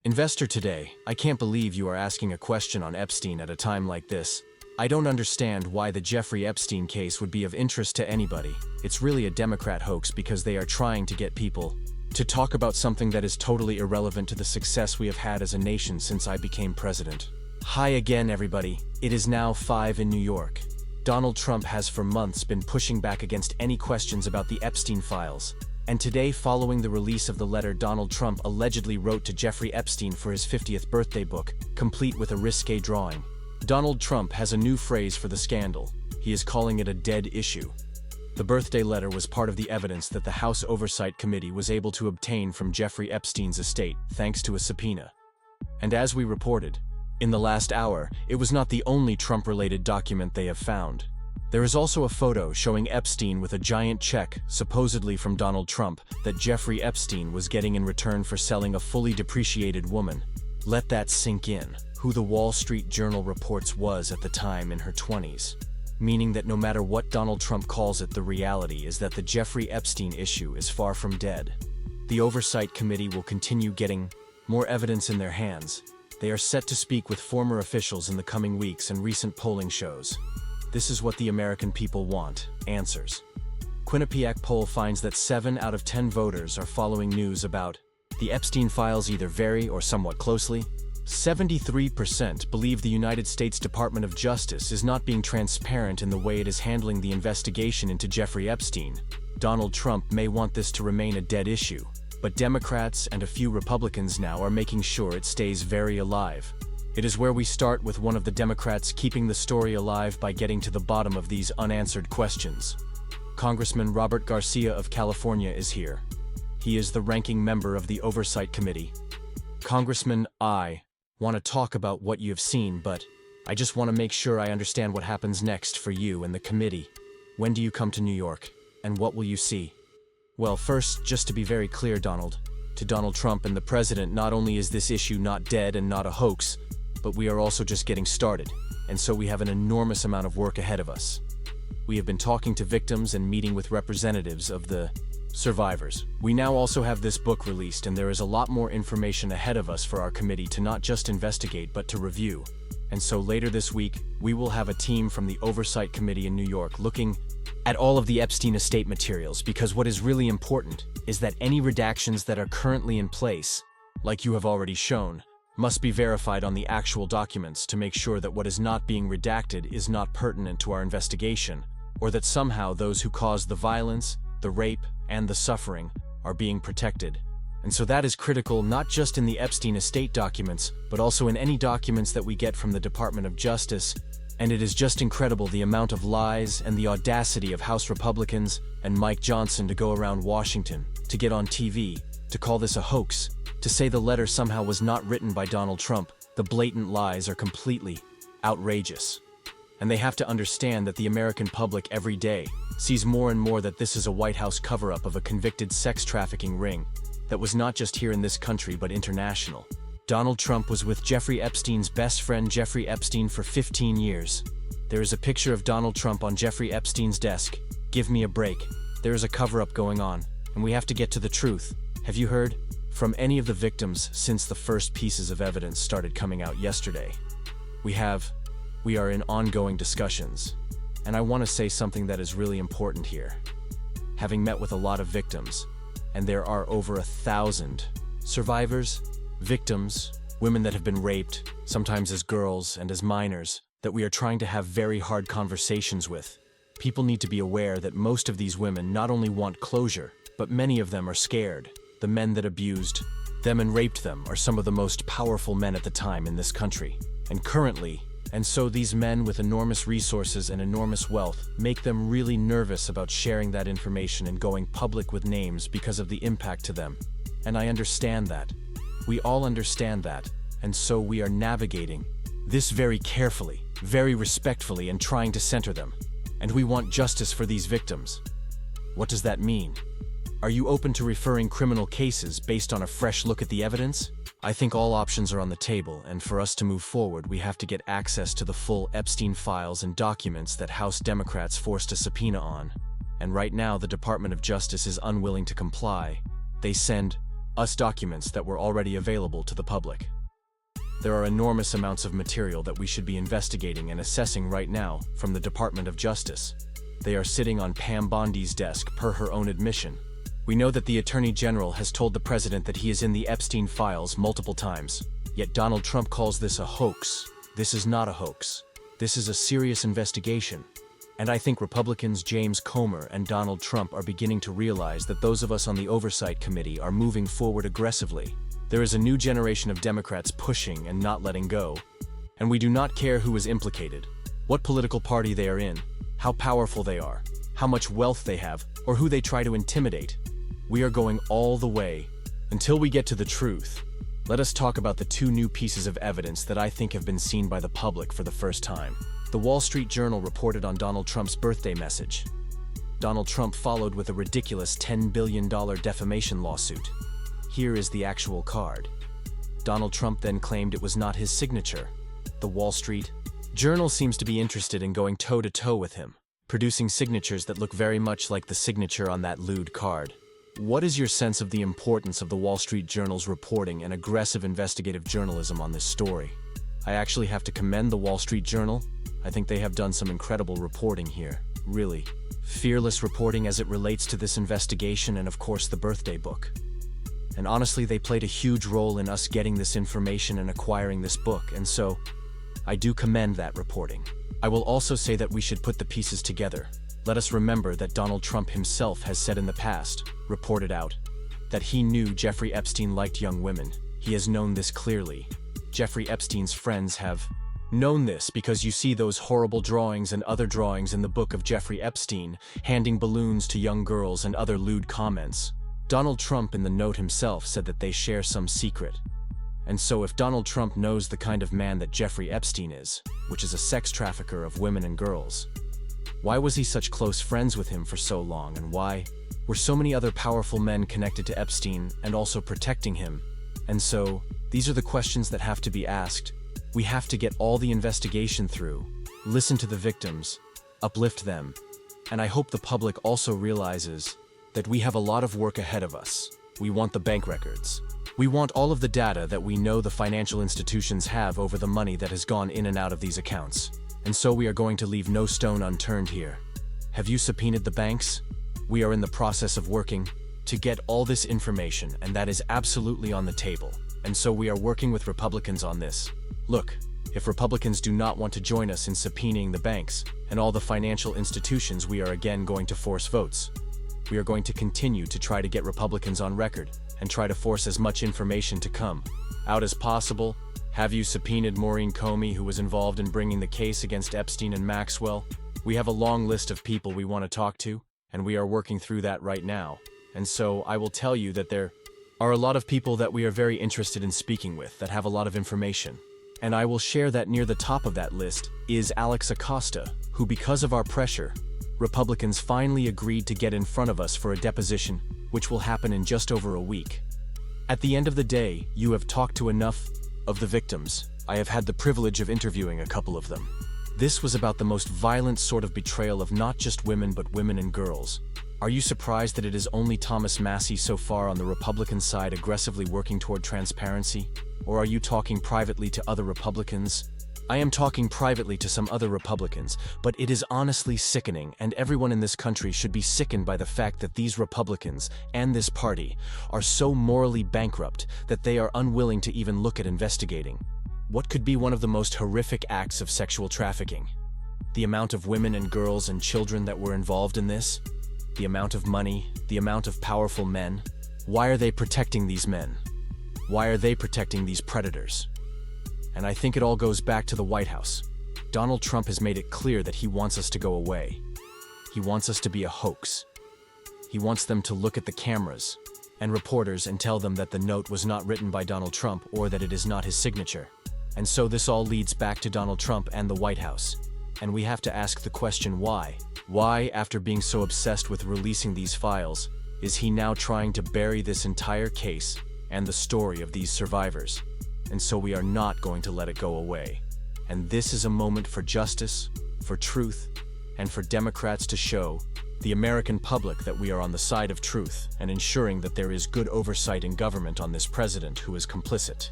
Investor today, I can't believe you are asking a question on Epstein at a time like this. I don't understand why the Jeffrey Epstein case would be of interest to anybody. It's really a Democrat hoax because they are trying to get people to talk about something that is totally irrelevant to the success we have had as a nation since I became president. Hi again, everybody. It is now 5 in New York. Donald Trump has for months been pushing back against any questions about the Epstein files. And today, following the release of the letter Donald Trump allegedly wrote to Jeffrey Epstein for his 50th birthday book, complete with a risque drawing, Donald Trump has a new phrase for the scandal. He is calling it a dead issue. The birthday letter was part of the evidence that the House Oversight Committee was able to obtain from Jeffrey Epstein's estate, thanks to a subpoena. And as we reported, in the last hour, it was not the only Trump-related document they have found. There is also a photo showing Epstein with a giant check, supposedly from Donald Trump, that Jeffrey Epstein was getting in return for selling a fully depreciated woman. Let that sink in, who the Wall Street Journal reports was at the time in her 20s. Meaning that no matter what Donald Trump calls it, the reality is that the Jeffrey Epstein issue is far from dead. The Oversight Committee will continue getting more evidence in their hands. They are set to speak with former officials in the coming weeks, and recent polling shows this is what the American people want: answers. Quinnipiac poll finds that 7 out of 10 voters are following news about the Epstein files either very or somewhat closely. 73% believe the United States Department of Justice is not being transparent in the way it is handling the investigation into Jeffrey Epstein. Donald Trump may want this to remain a dead issue, but Democrats and a few Republicans now are making sure it stays very alive. It is where we start with one of the Democrats keeping the story alive by getting to the bottom of these unanswered questions. Congressman Robert Garcia of California is here. He is the ranking member of the Oversight Committee. Congressman, I want to talk about what you have seen, but I just want to make sure I understand what happens next for you and the committee. When do you come to New York, and what will you see? Well, first, just to be very clear, to Donald Trump and the president, not only is this issue not dead and not a hoax, but we are also just getting started, and so we have an enormous amount of work ahead of us. We have been talking to victims and meeting with representatives of the survivors. We now also have this book released, and there is a lot more information ahead of us for our committee to not just investigate but to review. And so later this week, we will have a team from the Oversight Committee in New York looking at all of the Epstein estate materials, because what is really important is that any redactions that are currently in place, like you have already shown, must be verified on the actual documents to make sure that what is not being redacted is not pertinent to our investigation, or that somehow those who caused the violence, the rape, and the suffering are being protected. And so that is critical not just in the Epstein estate documents, but also in any documents that we get from the Department of Justice. And it is just incredible the amount of lies and the audacity of House Republicans and Mike Johnson to go around Washington, to get on TV, to call this a hoax, to say the letter somehow was not written by Donald Trump. The blatant lies are completely outrageous. And they have to understand that the American public every day sees more and more that this is a White House cover-up of a convicted sex trafficking ring that was not just here in this country but international. Donald Trump was with Jeffrey Epstein's best friend Jeffrey Epstein for 15 years. There is a picture of Donald Trump on Jeffrey Epstein's desk. Give me a break. There is a cover-up going on, and we have to get to the truth. Have you heard from any of the victims since the first pieces of evidence started coming out yesterday? We are in ongoing discussions, and I want to say something that is really important here. Having met with a lot of victims, and there are over 1,000 survivors, victims, women that have been raped, sometimes as girls and as minors, that we are trying to have very hard conversations with. People need to be aware that most of these women not only want closure, but many of them are scared. The men that abused them and raped them are some of the most powerful men at the time in this country, and currently. And so these men with enormous resources and enormous wealth make them really nervous about sharing that information and going public with names because of the impact to them. And I understand that. We all understand that. And so we are navigating this very carefully, very respectfully, and trying to center them. And we want justice for these victims. What does that mean? Are you open to referring criminal cases based on a fresh look at the evidence? I think all options are on the table, and for us to move forward, we have to get access to the full Epstein files and documents that House Democrats forced a subpoena on. And right now, the Department of Justice is unwilling to comply. They send us documents that were already available to the public. There are enormous amounts of material that we should be investigating and assessing right now from the Department of Justice. They are sitting on Pam Bondi's desk per her own admission. We know that the Attorney General has told the President that he is in the Epstein files multiple times, yet Donald Trump calls this a hoax. This is not a hoax. This is a serious investigation. And I think Republicans James Comer and Donald Trump are beginning to realize that those of us on the Oversight Committee are moving forward aggressively. There is a new generation of Democrats pushing and not letting go. And we do not care who is implicated, what political party they are in, how powerful they are, how much wealth they have, or who they try to intimidate. We are going all the way until we get to the truth. Let us talk about the two new pieces of evidence that I think have been seen by the public for the first time. The Wall Street Journal reported on Donald Trump's birthday message. Donald Trump followed with a ridiculous $10 billion defamation lawsuit. Here is the actual card. Donald Trump then claimed it was not his signature. The Wall Street Journal seems to be interested in going toe-to-toe with him, producing signatures that look very much like the signature on that lewd card. What is your sense of the importance of the Wall Street Journal's reporting and aggressive investigative journalism on this story? I actually have to commend the Wall Street Journal. I think they have done some incredible reporting here, really. Fearless reporting as it relates to this investigation and of course the birthday book. And honestly, they played a huge role in us getting this information and acquiring this book, and so I do commend that reporting. I will also say that we should put the pieces together. Let us remember that Donald Trump himself has said in the past, reported out, that he knew Jeffrey Epstein liked young women. He has known this clearly. Jeffrey Epstein's friends have known this because you see those horrible drawings and other drawings in the book of Jeffrey Epstein, handing balloons to young girls and other lewd comments. Donald Trump in the note himself said that they share some secret. And so if Donald Trump knows the kind of man that Jeffrey Epstein is, which is a sex trafficker of women and girls, why was he such close friends with him for so long, and why were so many other powerful men connected to Epstein and also protecting him? And so, these are the questions that have to be asked. We have to get all the investigation through, listen to the victims, uplift them, and I hope the public also realizes that we have a lot of work ahead of us. We want the bank records. We want all of the data that we know the financial institutions have over the money that has gone in and out of these accounts. And so we are going to leave no stone unturned here. Have you subpoenaed the banks? We are in the process of working to get all this information, and that is absolutely on the table. And so we are working with Republicans on this. Look, if Republicans do not want to join us in subpoenaing the banks and all the financial institutions, we are again going to force votes. We are going to continue to try to get Republicans on record and try to force as much information to come out as possible. Have you subpoenaed Maureen Comey, who was involved in bringing the case against Epstein and Maxwell? We have a long list of people we want to talk to, and we are working through that right now. And so I will tell you that there are a lot of people that we are very interested in speaking with that have a lot of information. And I will share that near the top of that list is Alex Acosta, who, because of our pressure, Republicans finally agreed to get in front of us for a deposition, which will happen in just over a week. At the end of the day, you have talked to enough of the victims. I have had the privilege of interviewing a couple of them. This was about the most violent sort of betrayal of not just women but women and girls. Are you surprised that it is only Thomas Massie so far on the Republican side aggressively working toward transparency? Or are you talking privately to other Republicans? I am talking privately to some other Republicans, but it is honestly sickening, and everyone in this country should be sickened by the fact that these Republicans and this party are so morally bankrupt that they are unwilling to even look at investigating what could be one of the most horrific acts of sexual trafficking. The amount of women and girls and children that were involved in this, the amount of money, the amount of powerful men. Why are they protecting these men? Why are they protecting these predators? And I think it all goes back to the White House. Donald Trump has made it clear that he wants us to go away. He wants us to be a hoax. He wants them to look at the cameras and reporters and tell them that the note was not written by Donald Trump or that it is not his signature. And so this all leads back to Donald Trump and the White House. And we have to ask the question why? Why, after being so obsessed with releasing these files, is he now trying to bury this entire case and the story of these survivors? And so we are not going to let it go away. And this is a moment for justice, for truth, and for Democrats to show the American public that we are on the side of truth and ensuring that there is good oversight in government on this president who is complicit.